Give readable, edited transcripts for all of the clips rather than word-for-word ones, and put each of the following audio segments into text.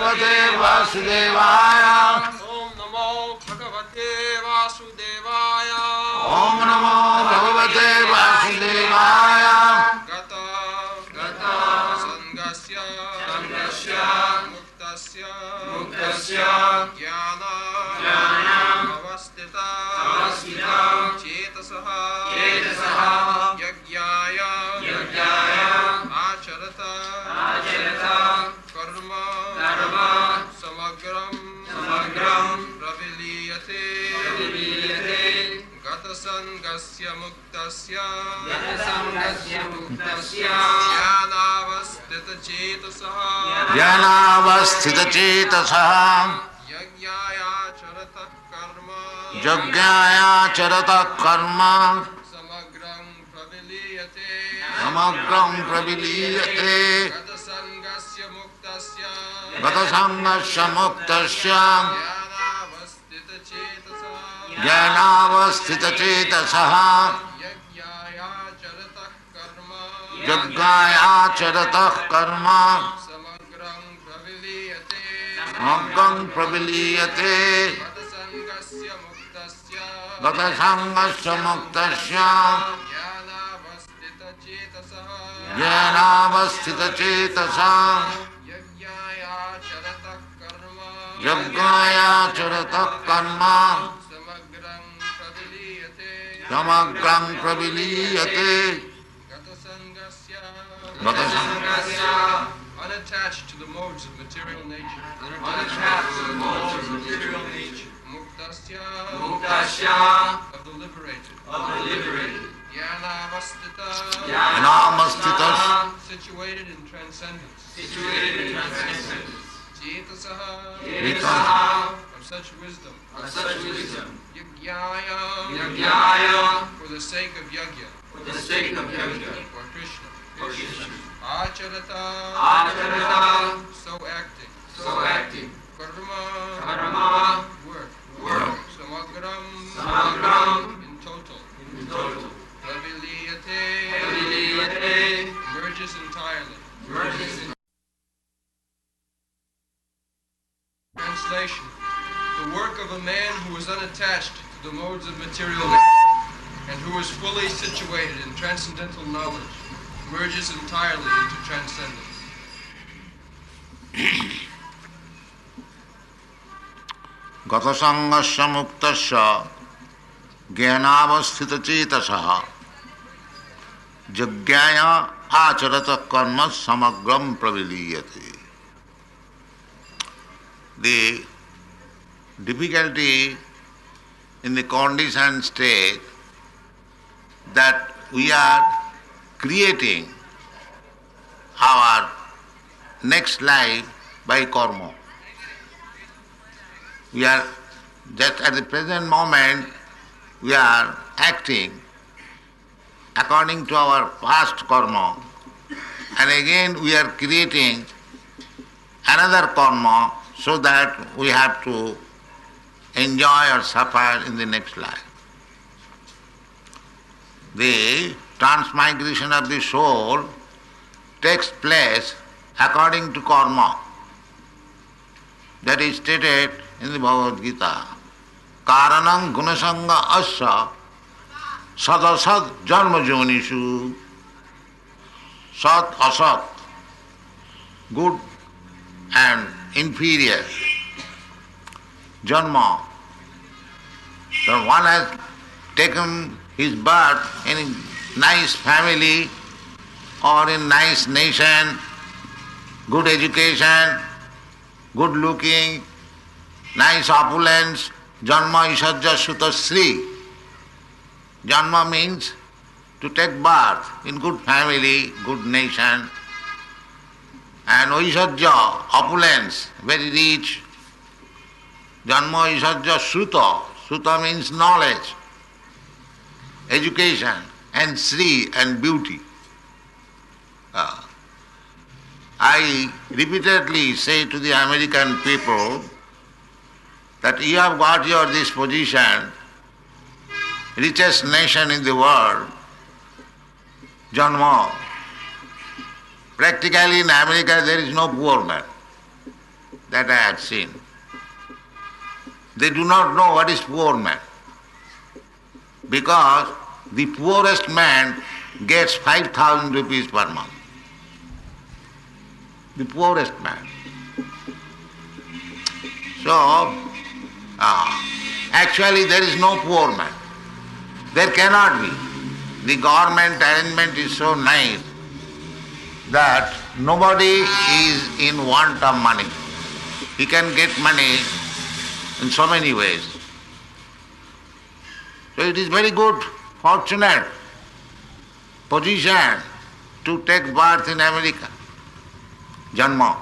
भगवते वासुदेवाय ओम नमो भगवते वासुदेवाय ओम नमो भगवते वासुदेवाय गत संगस्य मुक्तस्य ज्ञान अवस्थित चेतसः यज्ञाय आचरत कर्म समग्रं प्रविलीयते गतसंगस्य मुक्तस्य ज्ञानावस्थितचेतसः ज्ञानावस्थितचेतसः यज्ञायाचरतः कर्म यज्ञायाचरतः कर्म समग्रं प्रविलीयते समग्रं प्रविलीयते गतसंगस्य मुक्तस्य गतसंगस्य मुक्तस्य ज्ञानावस्थितचेतसः ज्ञानावस्थितचेतसः यज्ञायाचरतः कर्म यज्ञायाचरतः कर्म समग्रं प्रविलीयते समग्रं प्रविलीयते गतसंगस्य मुक्तस्य गतसंगस्य मुक्तस्य ज्ञानावस्थितचेतसः ज्ञानावस्थितचेतसः यज्ञायाचरतः कर्म यज्ञायाचरतः कर्म समग्रं प्रविलीयते समग्रं प्रविलीयते गतसंगस्य गतसंगस्य unattached to the modes of material nature muktasya of the liberated ज्ञानावस्थितः situated in transcendence Chetasaha of such wisdom Yajnaya for the sake of Yajna or Krishna Acharata so acting Karma work Samagram in total Praviliyate merges entirely Translation the work of a man who is unattached to the modes of material nature and who is fully situated in transcendental knowledge merges entirely into transcendence. गतसंगस्य मुक्तस्य ज्ञानावस्थितचेतसः यज्ञाय आचरतः कर्म समग्रं प्रविलीयते. The difficulty in the conditioned state that we are creating our next life by karma. We are just at the present moment we are acting according to our past karma and again we are creating another karma so that we have to enjoy or suffer in the next life. The transmigration of the soul takes place according to karma. That is stated in the Bhagavad Gita. Karanam gunasanga asya sadasad janma jonishu. Sat asat, good and inferior. Janma. So one has taken his birth in a nice family or in nice nation, good education, good looking, nice opulence, janma isajja suta sri. Janma means to take birth in good family, good nation, and isajja, opulence, very rich. Janma isajja suta. Suta means knowledge, education, and sri and beauty. I repeatedly say to the American people that you have got this position, richest nation in the world, Janma. Practically in America there is no poor man. that I have seen. They do not know what is poor man. Because the poorest man gets 5,000 rupees per month. The poorest man. So, actually there is no poor man. There cannot be. The government arrangement is so nice that nobody is in want of money. He can get money in so many ways. So it is very good, fortunate position to take birth in America. Janma,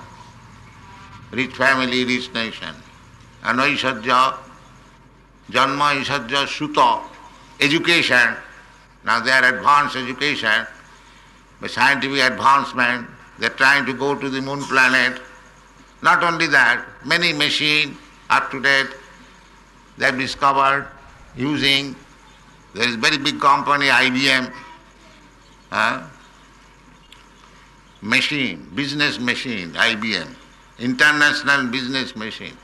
rich family, rich nation. And Aishadja, Janma, Aishadja, Suta, education. Now they are advanced education, by scientific advancement. They are trying to go to the moon planet. Not only that, many machines up to date they have discovered using. There is very big company, IBM, machine, business machine, IBM, international business machine.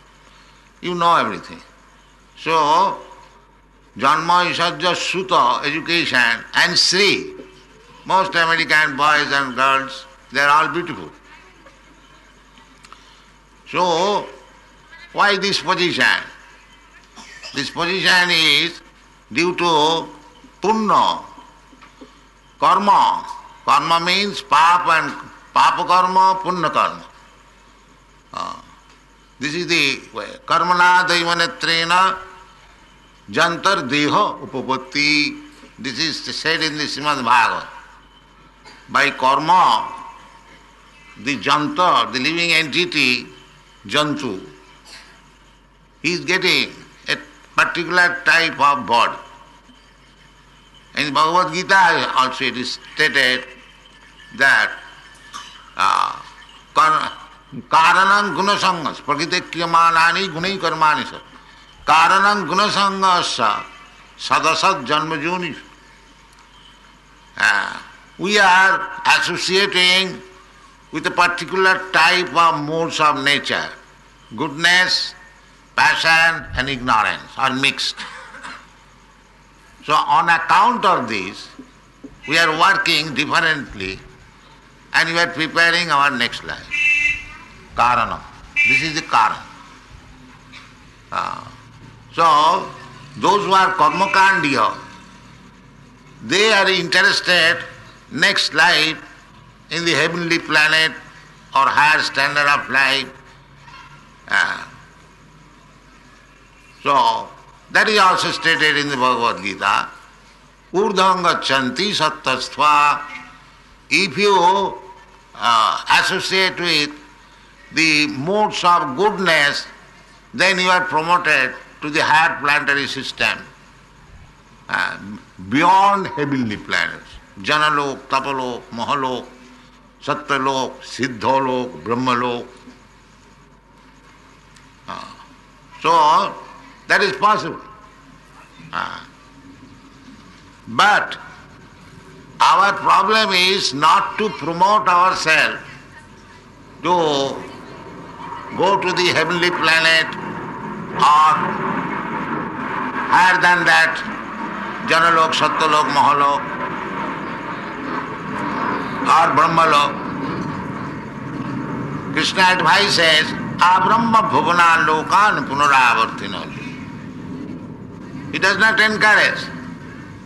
You know everything. So, Janma, Ishadja, Suta, education, and Sri. Most American boys and girls, they are all beautiful. So, why this position? This position is due to punna, karma. Karma means papa and papa karma, punna karma. This is the way. Karmana daivanetrena jantar deha upapatti. This is said in the Srimad Bhagavad. By karma, the jantar, the living entity, jantu, he is getting a particular type of body. In Bhagavad Gita also it is stated that karanam gunasangas, prakriti kriyamanani gunai karmani sa. Karanam gunasangas sadasat janmajuni. We are associating with a particular type of modes of nature. Goodness, passion and ignorance are mixed. So on account of this, we are working differently and we are preparing our next life. Karanam. This is the Karan. So, those who are karmakandiya, they are interested next life in the heavenly planet or higher standard of life. So, that is also stated in the Bhagavad Gita. Urdhvam gachanti sattastva. If you associate with the modes of goodness, then you are promoted to the higher planetary system, beyond heavenly planets. Janalok, Tapalok, Mahalok, Satyalok, Siddhalok, Brahmalok. So, that is possible. But our problem is not to promote ourselves to go to the heavenly planet or higher than that, Janalok, Satyalok, Mahalok or Brahmalok. Krishna advises, Abrahma bhuvana lokan punaravartinoli. He does not encourage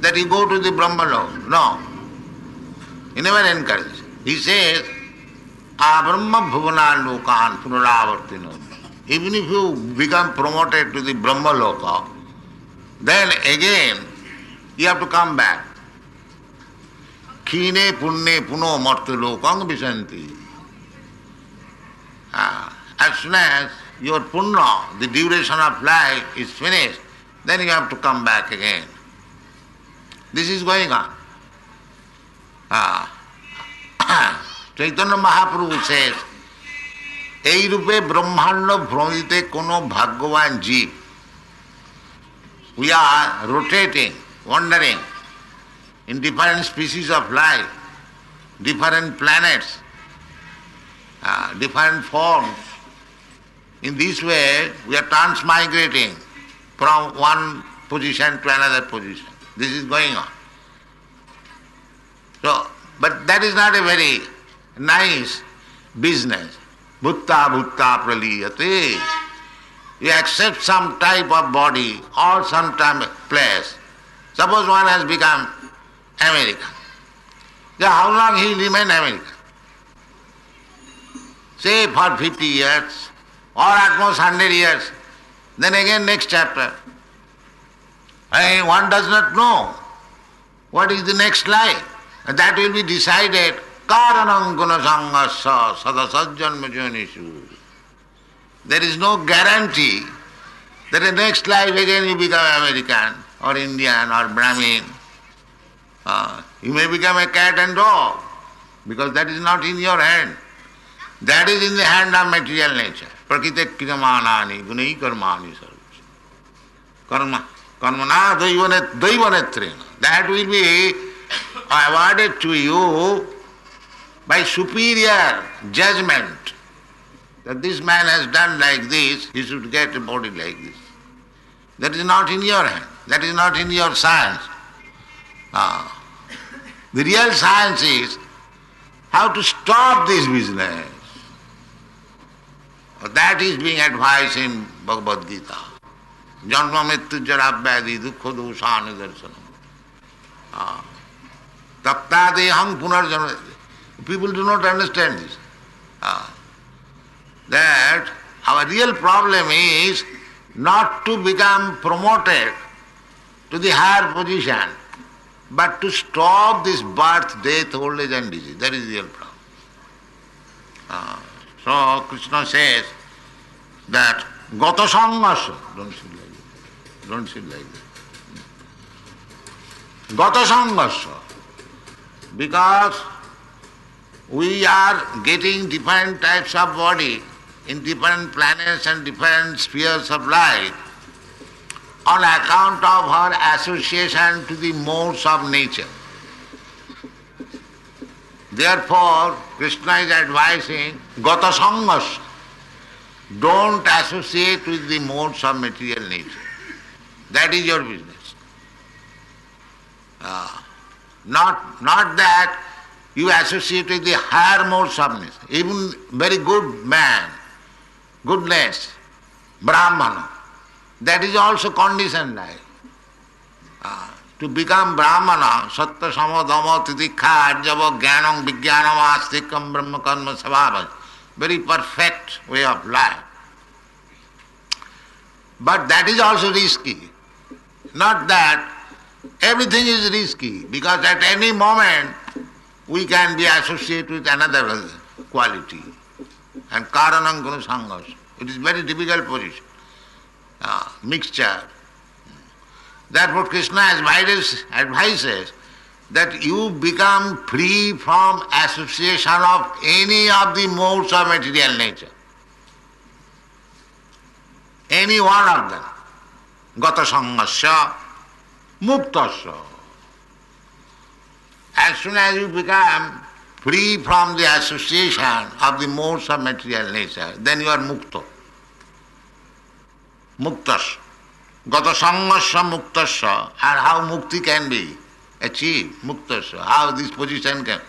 that you go to the Brahmalok. No. He never encourages. He says, Abrahma bhuvana lokan punaravartinoli. Even if you become promoted to the Brahmaloka, then again you have to come back. Khine punne puno martu lokang visanti. As soon as your punna, the duration of life is finished, then you have to come back again. This is going on. Chaitanya Mahaprabhu says, এই রূপে ব্রহ্মাণ্ড ভ্রমিতে কোনো ভাগ্যবান জীব. We are rotating, wandering in different species of life, different planets, different forms, In this way, we are transmigrating from one position to another position. This is going on. So, but that is not a very nice business. Bhutta bhutta praliyate. You accept some type of body or some type of place. Suppose one has become American. Then how long he will remain American? Say for 50 years or at most 100 years. Then again next chapter. One does not know what is the next life. And that will be decided karanam guna sanghasya sadasajjanma jonishu. There is no guarantee that the next life again you become American or Indian or Brahmin. You may become a cat and dog because that is not in your hand. That is in the hand of material nature. Prakite kriyamanani gunai karmani sarvasya. Karma. Karmana daivanetrena. That will be awarded to you by superior judgment. That this man has done like this, he should get a body like this. That is not in your hand. That is not in your science. The real science is how to stop this business. That is being advised in Bhagavad Gita. Janma mrityu jara vyadhi dukkha doshani darshanam. Taptadeham punarjanma. People do not understand this. That our real problem is not to become promoted to the higher position, but to stop this birth, death, old age and disease. That is the real problem. So Krishna says that gata sanghasya, don't sit like that. Don't sit like that. Gata sanghasya. Because we are getting different types of body in different planets and different spheres of life on account of our association to the modes of nature. Therefore, Krishna is advising gata sanghasya. Don't associate with the modes of material nature. That is your business. Not that you associate with the higher modes of nature. Even very good man, goodness, Brahmana, that is also conditioned life. To become Brahmana, Sattva Samadama Titikha Arjava Jnanam Vijnanam Astikam Brahma Karma Svabhas, very perfect way of life. But that is also risky. Not that everything is risky, because at any moment we can be associated with another quality. And karanam guna sanghasya. It is very difficult position. Mixture. Therefore Krishna advises that you become free from association of any of the modes of material nature. Any one of them. Gata sanghasya, muktasya. As soon as you become free from the association of the modes of material nature, then you are mukta. Muktasya. Gata sanghasya muktasya. And how mukti can be achieved? Muktasya. How this position can...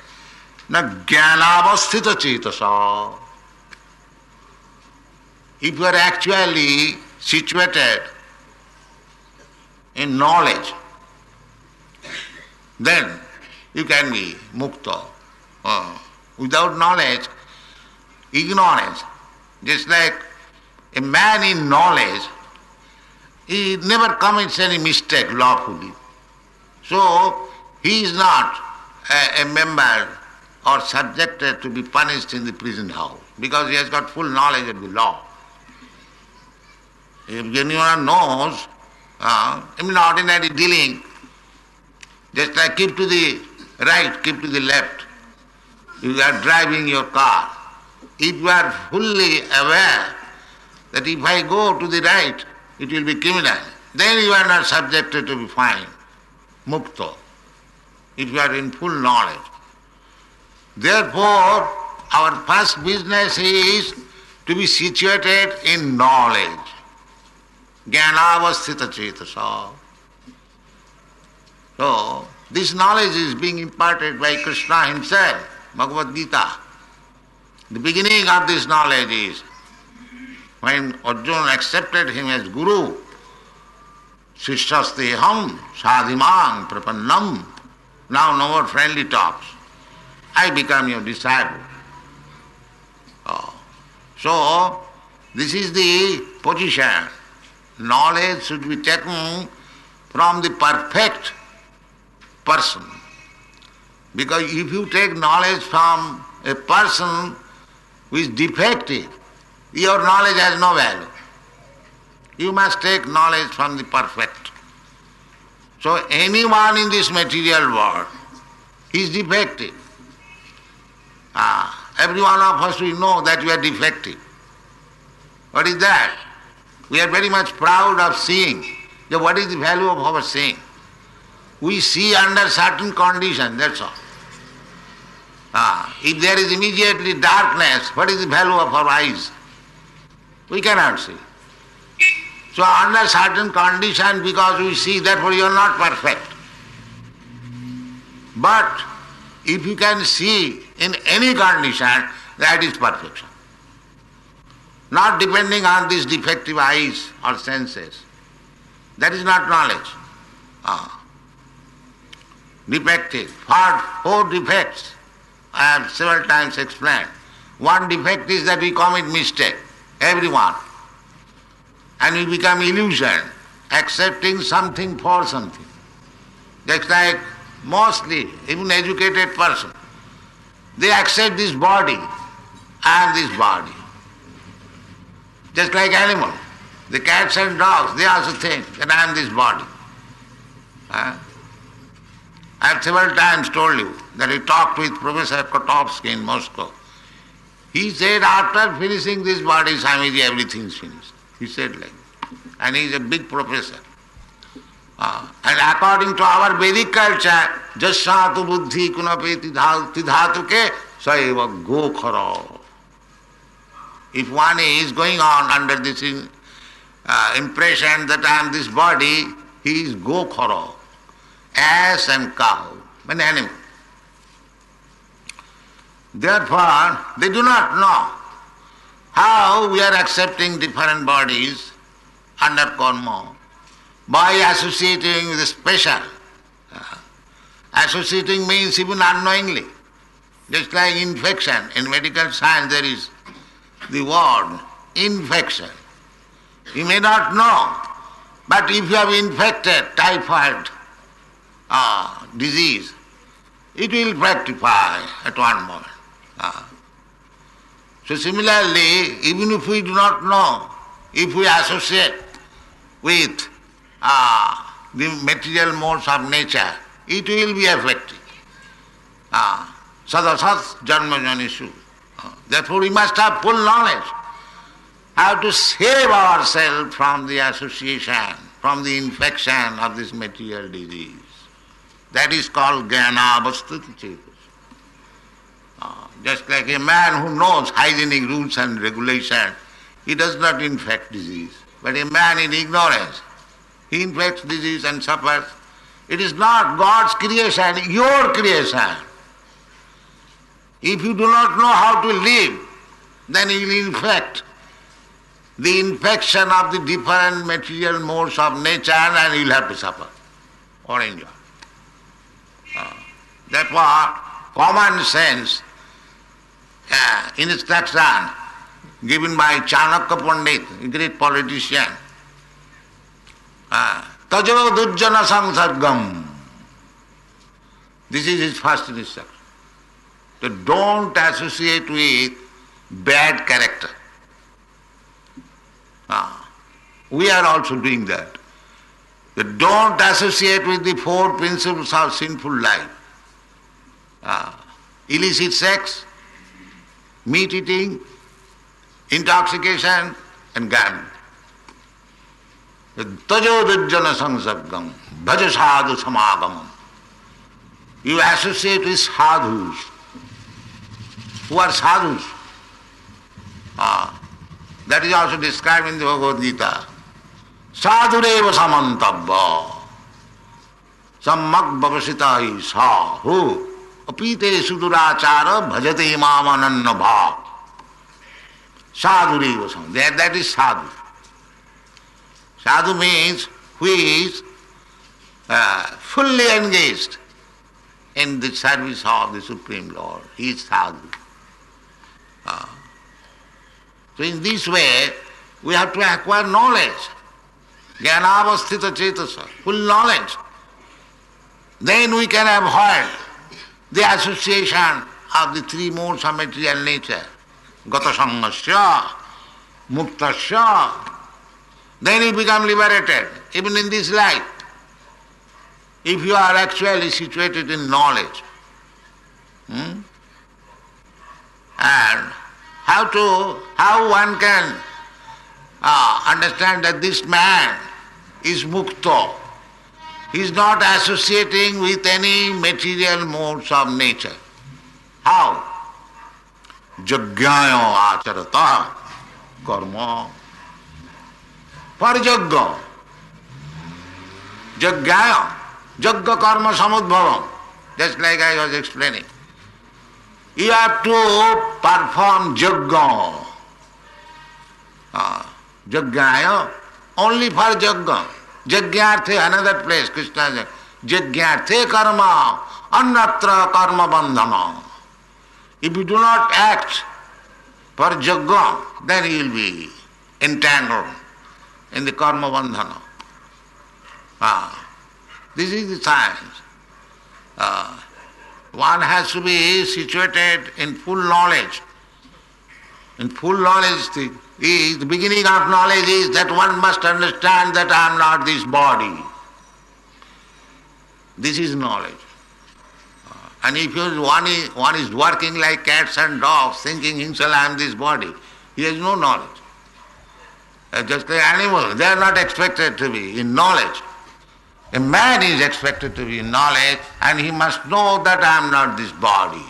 Na jnanavasthita cetasa. If you are actually situated in knowledge, then you can be mukta. Without knowledge, ignorance, just like a man in knowledge, he never commits any mistake lawfully. So he is not a member or subjected to be punished in the prison house because he has got full knowledge of the law. If anyone knows, in ordinary dealing, just like keep to the right, keep to the left. You are driving your car. If you are fully aware that if I go to the right, it will be criminal, then you are not subjected to be fined, mukta, if you are in full knowledge. Therefore, our first business is to be situated in knowledge. Jnanavasthita cetasa. So, this knowledge is being imparted by Krishna himself, Bhagavad Gita. The beginning of this knowledge is when Arjuna accepted him as Guru, Shishtasteham sadhimang prapannam. Now no more friendly talks. I become your disciple. So, this is the position. Knowledge should be taken from the perfect person. Because if you take knowledge from a person who is defective, your knowledge has no value. You must take knowledge from the perfect. So anyone in this material world is defective. Every one of us will know that we are defective. What is that? We are very much proud of seeing. So what is the value of our seeing? We see under certain conditions, that's all. If there is immediately darkness, what is the value of our eyes? We cannot see. So under certain conditions, because we see, therefore you are not perfect. But if you can see in any condition, that is perfection. Not depending on these defective eyes or senses. That is not knowledge. Defective. Four defects I have several times explained. One defect is that we commit mistake, everyone. And we become illusion, accepting something for something. Just like mostly, even educated person, they accept this body and this body. Just like animal. The cats and dogs, they also think that I am this body. I have several times told you that I talked with Professor Kotovsky in Moscow. He said after finishing this body, Swamiji, everything is finished. He said like that. And he is a big professor. And according to our Vedic culture, Jasyatu buddhi kunapeti dhatuke saiva gokhara. If one is going on under this impression that I am this body, he is gokhara, ass and cow, an animal. Therefore, they do not know how we are accepting different bodies under karma by associating with special. Associating means even unknowingly. Just like infection. In medical science there is the word infection. You may not know, but if you have infected typhoid disease, it will rectify at one moment. So similarly, even if we do not know, if we associate with the material modes of nature, it will be affected. Sadasat janma janishu. Therefore we must have full knowledge how to save ourselves from the association, from the infection of this material disease. That is called jnanavasthita cetasa. Just like a man who knows hygienic rules and regulations, he does not infect disease. But a man in ignorance, he infects disease and suffers. It is not God's creation, your creation. If you do not know how to live, then you will infect the infection of the different material modes of nature and you will have to suffer or enjoy. Therefore, common sense instruction given by Chanakya Pandit, a great politician, tajo dujjana samsargam. This is his first instruction. So don't associate with bad character. We are also doing that. So don't associate with the four principles of sinful life. Illicit sex, meat eating, intoxication and gambling. Tajo dujjana samsargam, bhaja sadhu samagamam. You associate with sadhus. Who are sadhus? That is also described in the Bhagavad Gita. Sadhureva samantavya sammak bhavasita sa hu apite sudurachara bhajate mamananna bhav. Sadhureva samantavya. That is sadhu. Sadhu means who is fully engaged in the service of the Supreme Lord. He is sadhu. So in this way, we have to acquire knowledge. Jnanavasthita cetasa, full knowledge. Then we can avoid the association of the three modes of material nature. Gata sangasya, muktasya. Then you become liberated, even in this life. If you are actually situated in knowledge. And how one can understand that this man is mukta. He is not associating with any material modes of nature. How? Jagyaya acharata karma. For yajna. Jagyaya. Yajna karma samudbhavam. Just like I was explaining. You have to perform yajna. Jagyaya, only for yajna. Jagyarthe, another place, Krishna said, Jagyarthe karma, annatra karma bandhana. If you do not act for yajna, then you will be entangled in the karma bandhana. This is the science. One has to be situated in full knowledge. In full knowledge, the beginning of knowledge is that one must understand that I am not this body. This is knowledge. And if one is working like cats and dogs, thinking himself I am this body, he has no knowledge. Just like animals, they are not expected to be in knowledge. A man is expected to be in knowledge, and he must know that I am not this body.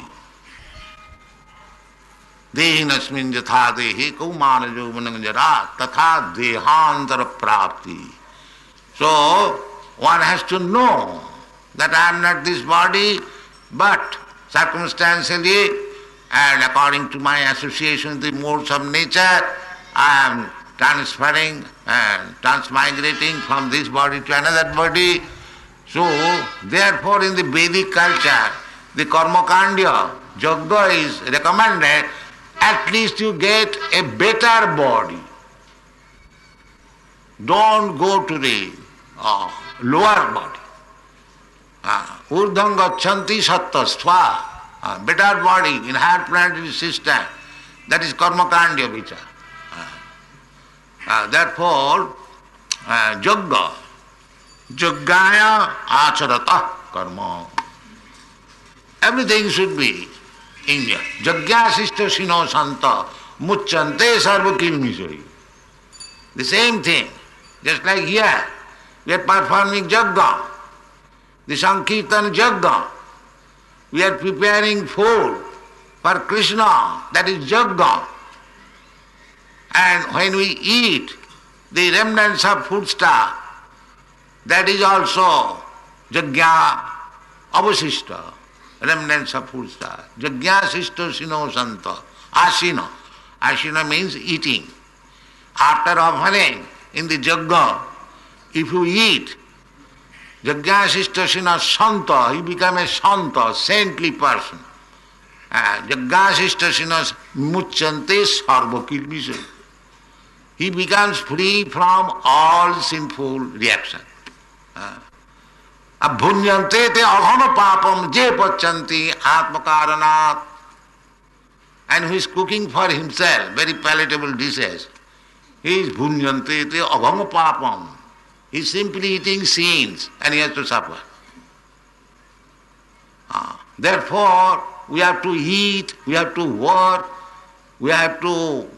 Dehinasmin yatha dehi kaumana jovanam jara tatha dehantara prapti. So, one has to know that I am not this body, but circumstantially and according to my association with the modes of nature, I am transferring and transmigrating from this body to another body. So, therefore in the Vedic culture, the karmakandya, yajna is recommended, at least you get a better body. Don't go to the lower body. Urdham gachanti sattva, better body in higher planetary system. That is karmakandya vichar. Therefore, yajna, jagyaya acharata karma. Everything should be in Jagyasishta sino santa mucchante sarva kilmisari. The same thing, just like here, we are performing yajna, the Sankirtan yajna. We are preparing food for Krishna, that is yajna. And when we eat the remnants of food stuff, that is also yajna avasishta, remnants of food stuff. Jagyasishta sino santa, asina. Asina means eating. After offering in the yajna, if you eat, jagyasishta sino santa, he becomes a santa, saintly person. Jagyasishta sino mucchante sarva kilmisari. He becomes free from all sinful reaction. Abhunyante te aghana papam je pachanti atmakaranat. And who is cooking for himself very palatable dishes, he is bhunyante te aghana papam. He is simply eating sins and he has to suffer. Therefore, we have to eat, we have to work, we have to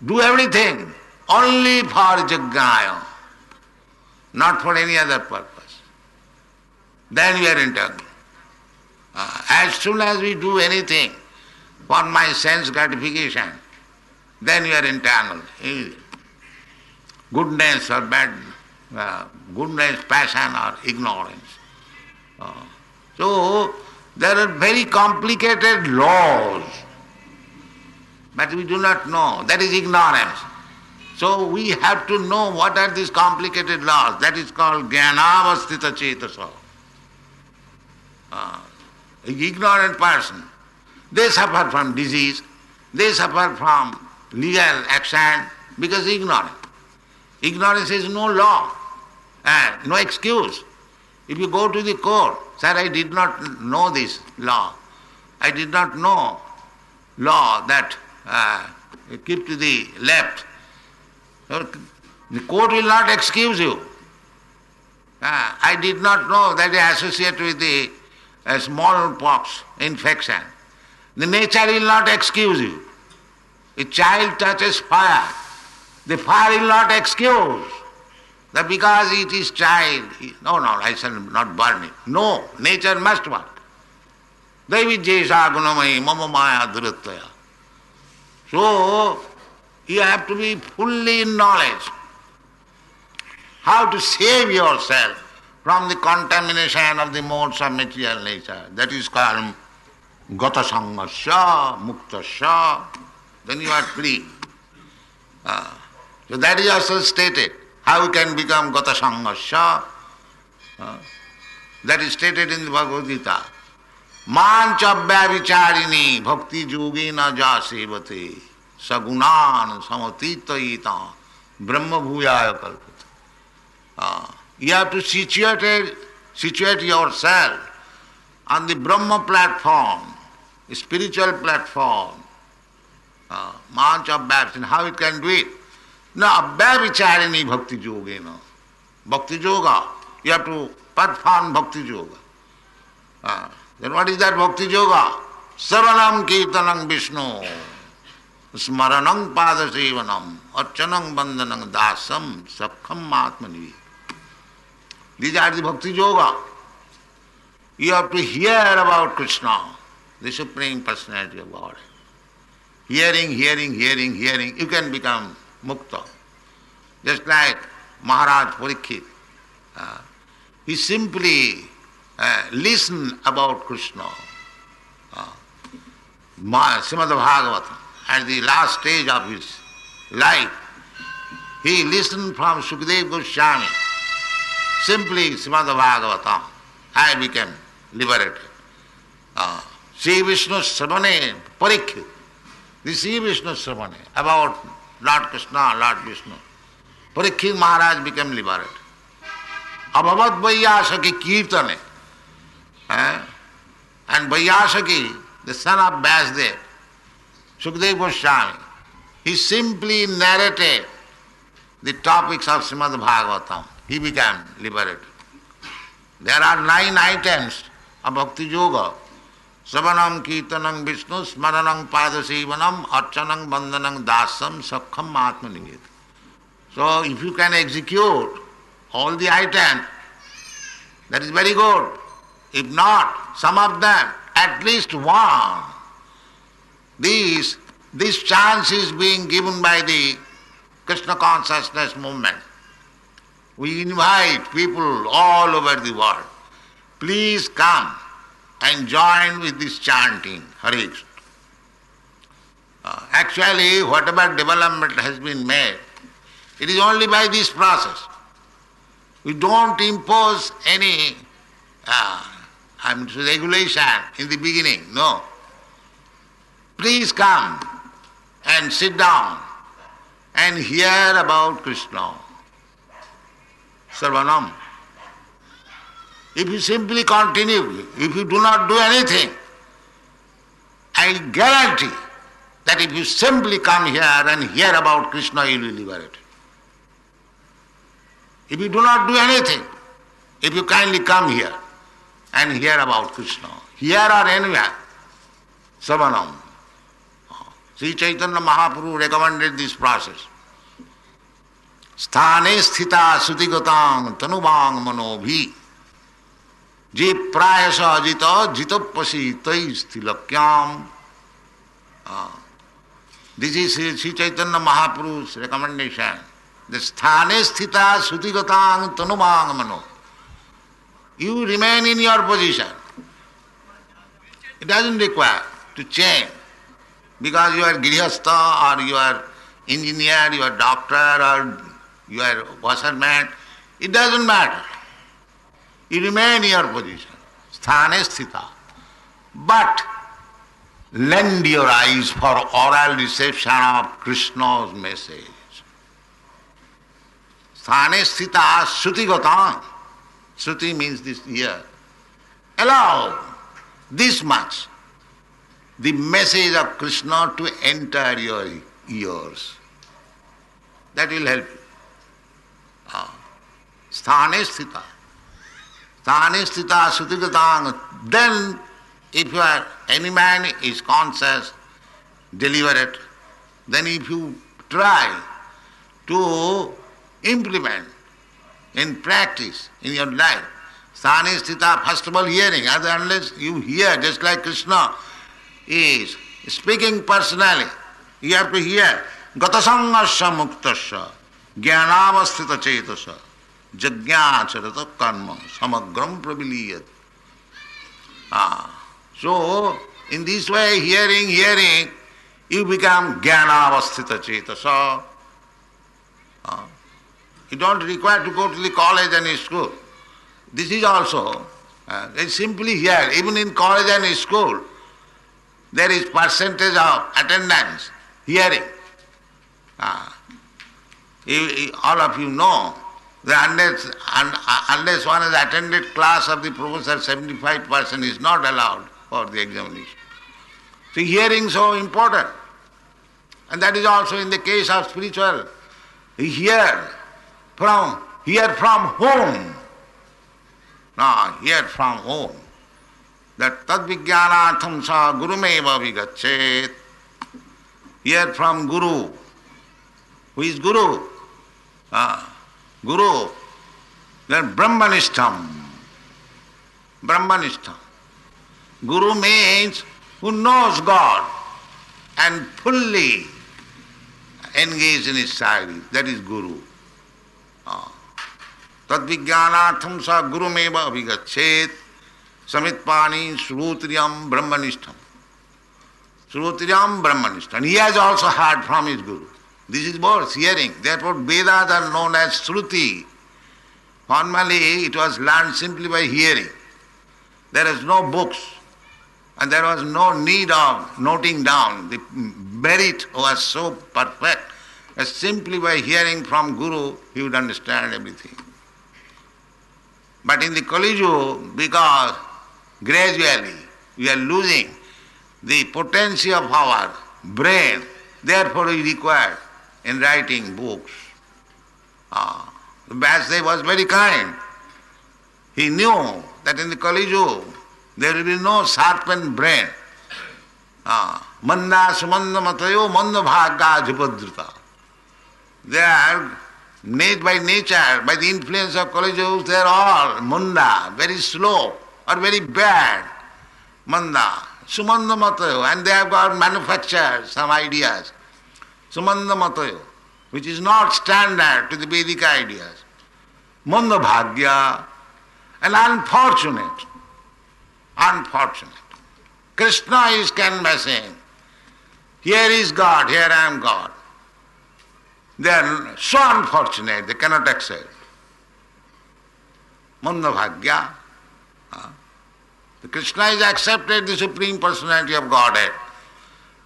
do everything only for yajna, not for any other purpose. Then we are entangled. As soon as we do anything for my sense gratification, then you are entangled. Goodness or bad, goodness, passion or ignorance. So there are very complicated laws, but we do not know. That is ignorance. So we have to know what are these complicated laws. That is called jnanavastita cetasa. An ignorant person, they suffer from disease, they suffer from legal action because ignorant. Ignorance is no law and no excuse. If you go to the court, sir, I did not know this law. I did not know law that keep to the left. So the court will not excuse you. I did not know that they associate with the smallpox infection. The nature will not excuse you. A child touches fire, the fire will not excuse that because it is child. No, I shall not burn it. No, nature must work. Devi jesha gunamai mama maya duruttaya. So, you have to be fully in knowledge how to save yourself from the contamination of the modes of material nature. That is called gata sangasya, muktasya. Then you are free. So that is also stated. How you can become gata sangasya? That is stated in the Bhagavad Gita. Manchabhya vicharini bhakti yogena ja sevate sagunan samatitayita brahma bhuyaya kalpata. You have to situate yourself on the Brahma platform, spiritual platform. Manchabhya, and how it can do it? No, abhya vicharini bhakti yogena. Bhakti yoga, you have to perform bhakti yoga. Then what is that bhakti yoga? Saranam kirtanam Vishnu, smaranam padasevanam, archanam bandhanam dasam, sakham atmani. These are the bhakti yoga. You have to hear about Krishna, the Supreme Personality of God. Hearing, you can become mukta. Just like Maharaj Parikshit. He simply listened about Krishna. Srimad Bhagavatam, at the last stage of his life, he listened from Sukadeva Goswami. Simply Srimad Bhagavatam, I became liberated. Sri Vishnu Sravane Parikshit. The Sri Vishnu Sravane about Lord Krishna, Lord Vishnu. Parikshit Maharaj became liberated. Abhavat Vaiyasaki Kirtane. And Vaiyasaki, the son of Vyasdev, Sukadeva Goswami, he simply narrated the topics of Srimad Bhagavatam. He became liberated. There are 9 items of Bhakti Yoga. Savanam Kirtanam Vishnu, Smaranam Padasevanam, Archanam Bandhanam Dasam, Sakham Atmanived. So if you can execute all the items, that is very good. If not, some of them, at least one. This chance is being given by the Krishna consciousness movement. We invite people all over the world. Please come and join with this chanting, Hare Krishna. Actually, whatever development has been made, it is only by this process. We don't impose any regulation in the beginning, no. Please come and sit down and hear about Krishna. Sarvanam. If you simply continue, if you do not do anything, I guarantee that if you simply come here and hear about Krishna, you will be liberated. If you do not do anything, if you kindly come here and hear about Krishna, here or anywhere, Savanam. Sri Chaitanya Mahaprabhu recommended this process. Sthane sthita sutigatang tanubang manobhi je prayasa jita jitapasi tai stilakyam. This is Sri Chaitanya Mahaprabhu's recommendation. The sthane sthita sutigatang tanumang mano. You remain in your position. It doesn't require to change. Because you are grihastha or you are engineer, you are doctor or you are washerman, it doesn't matter. You remain in your position. Sthane sthita. But lend your eyes for oral reception of Krishna's message. Sthane sthita sruti-gata. Sruti means this ear. Allow this much, the message of Krishna to enter your ears. That will help you. Sthane sthita. Sthane sthita sruti-gata. Then if any man is conscious, deliberate, then if you try to implement in practice in your life, sthane sthita, first of all hearing, unless you hear, just like Krishna is speaking personally, you have to hear. Gatasangasya muktasya jnanavasthita chetasya jajñācharata karma samagram praviliyat. So, in this way, hearing, you become jnanavasthita cetasa. You don't require to go to the college and school. This is also, they simply hear. Even in college and school, there is percentage of attendance, hearing. All of you know that unless one has attended class of the professor, 75% is not allowed for the examination. So hearing so important. And that is also in the case of spiritual. Hear from whom? No, hear from whom? That tad-vijñānātham sa gurumeva vigachet. Hear from Guru. Who is Guru? Guru. Then Brahmanishtam. Brahmanishtam. Guru means who knows God and fully engaged in his service. That is Guru. Tad-vijñānātham sa gurumeva vigachet. Samitpani Srutriyam Brahmanishtam. Srutriyam Brahmanishtam. He has also heard from his Guru. This is words, hearing. Therefore Vedas are known as Shruti. Formerly it was learned simply by hearing. There is no books and there was no need of noting down. The merit was so perfect that simply by hearing from Guru he would understand everything. But in the Kali Yuga, because gradually we are losing the potency of our brain, therefore we require in writing books. Vyasadeva was very kind. He knew that in the Kali Yuga there will be no sharpened brain. Manda sumanda matayo manda bhagga jupadrita. They are made by nature, by the influence of Kali Yuga, they are all munda, very slow or very bad. Manda, sumanda matayo, and they have got manufactured some ideas. Sumanda matayo, which is not standard to the Vedic ideas. Manda bhagya, and unfortunate. Krishna is canvassing. Here is God, here I am God. They are so unfortunate, they cannot accept. Manda bhagya. Krishna is accepted, the Supreme Personality of Godhead,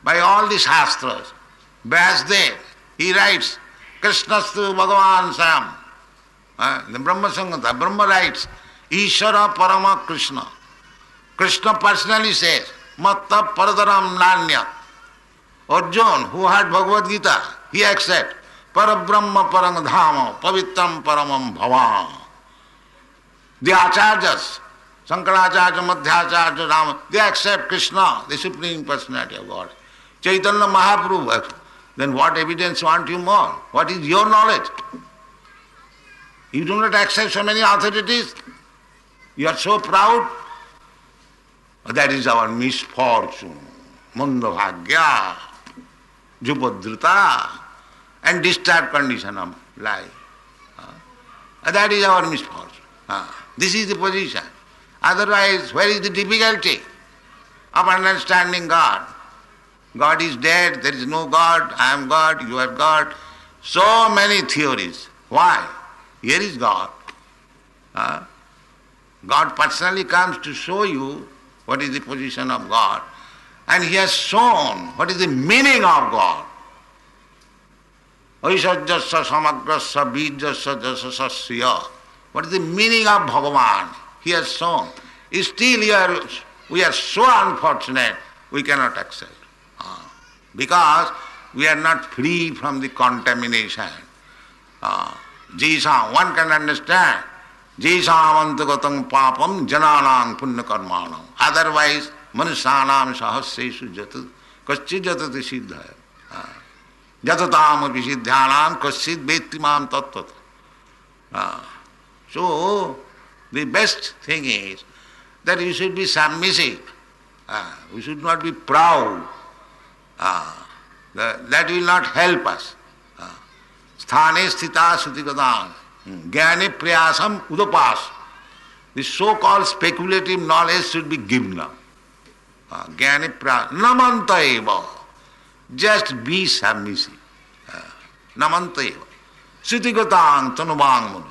by all the Shastras. Vyasadeva, he writes, Krishnastu Bhagavan Sam. The Brahma Samhita, Brahma writes, Ishvara Parama Krishna. Krishna personally says, Matta Paradaram Nanya. Arjuna, who had Bhagavad Gita, he accepts, Parabrahma Parang Dhama, Pavitram Paramam Bhavam. The Acharyas, Shankaracharya, Madhyacharya, Rama, they accept Krishna, the Supreme Personality of God. Chaitanya Mahaprabhu, then what evidence want you more? What is your knowledge? You do not accept so many authorities. You are so proud. That is our misfortune. Manda bhagya. Jupodruta, and disturbed condition of life. That is our misfortune. This is the position. Otherwise, where is the difficulty of understanding God? God is dead, there is no God, I am God, you are God. So many theories. Why? Here is God. God personally comes to show you what is the position of God. And He has shown what is the meaning of God. Aishajyasya samagrasya bijasya jasasya. What is the meaning of Bhagavan? He has shown. Still we are so unfortunate, we cannot accept. Because we are not free from the contamination. Jisam, one can understand. Jisam antagatam papam jananam punya karmanam. Otherwise, manusyanam sahasresu jatu kaschid jatati siddhaya. Jatatam apishiddhyanam kaschid vettimam tattvat. So, the best thing is that we should be submissive. We should not be proud. That will not help us. Sthane sthita sutikadam. Jnane prayasam udapas. The so-called speculative knowledge should be given up. Jnane prayasam. Namanta eva. Just be submissive. Namanta eva. Sutikadam tanubang muni.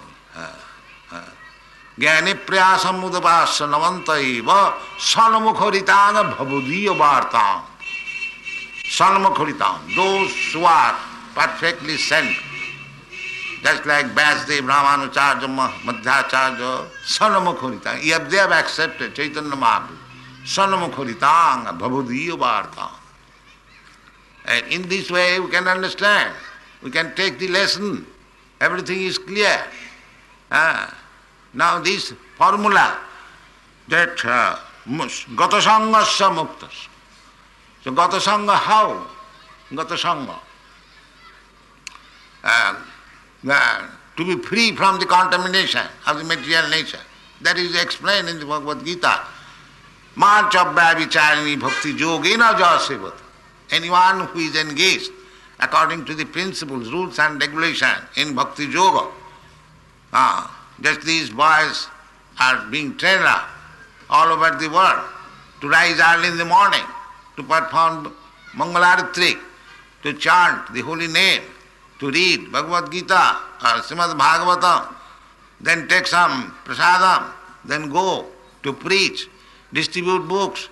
Jnane prayasam udapasya namanta eva. Sanamukharitana bhavudhiya vartam. Sanamukharitana. Those who are perfectly sent, just like Vasudev, Ramanujarya, Madhyacharya, Sanamukharitana. They have accepted Chaitanya Mahaprabhu. Sanamukharitana bhavudhiya vartam. And in this way we can understand, we can take the lesson, everything is clear. Now this formula that Gatasangasya Muktas. So Gatasanga how? Gatasanga. To be free from the contamination of the material nature. That is explained in the Bhagavad Gita. Marchabhya vicharini bhakti yogena jasevata. Anyone who is engaged according to the principles, rules and regulations in bhakti yoga, just these boys are being trained up all over the world to rise early in the morning, to perform Mangalaratri, to chant the holy name, to read Bhagavad Gita or Srimad Bhagavatam, then take some prasadam, then go to preach, distribute books.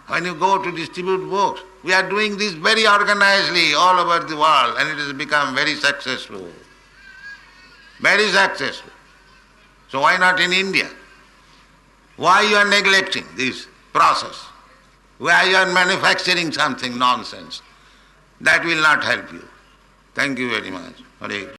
When you go to distribute books, we are doing this very organizedly all over the world and it has become very successful. Very successful. So why not in India? Why you are neglecting this process? Why you are manufacturing something nonsense? That will not help you. Thank you very much. Hare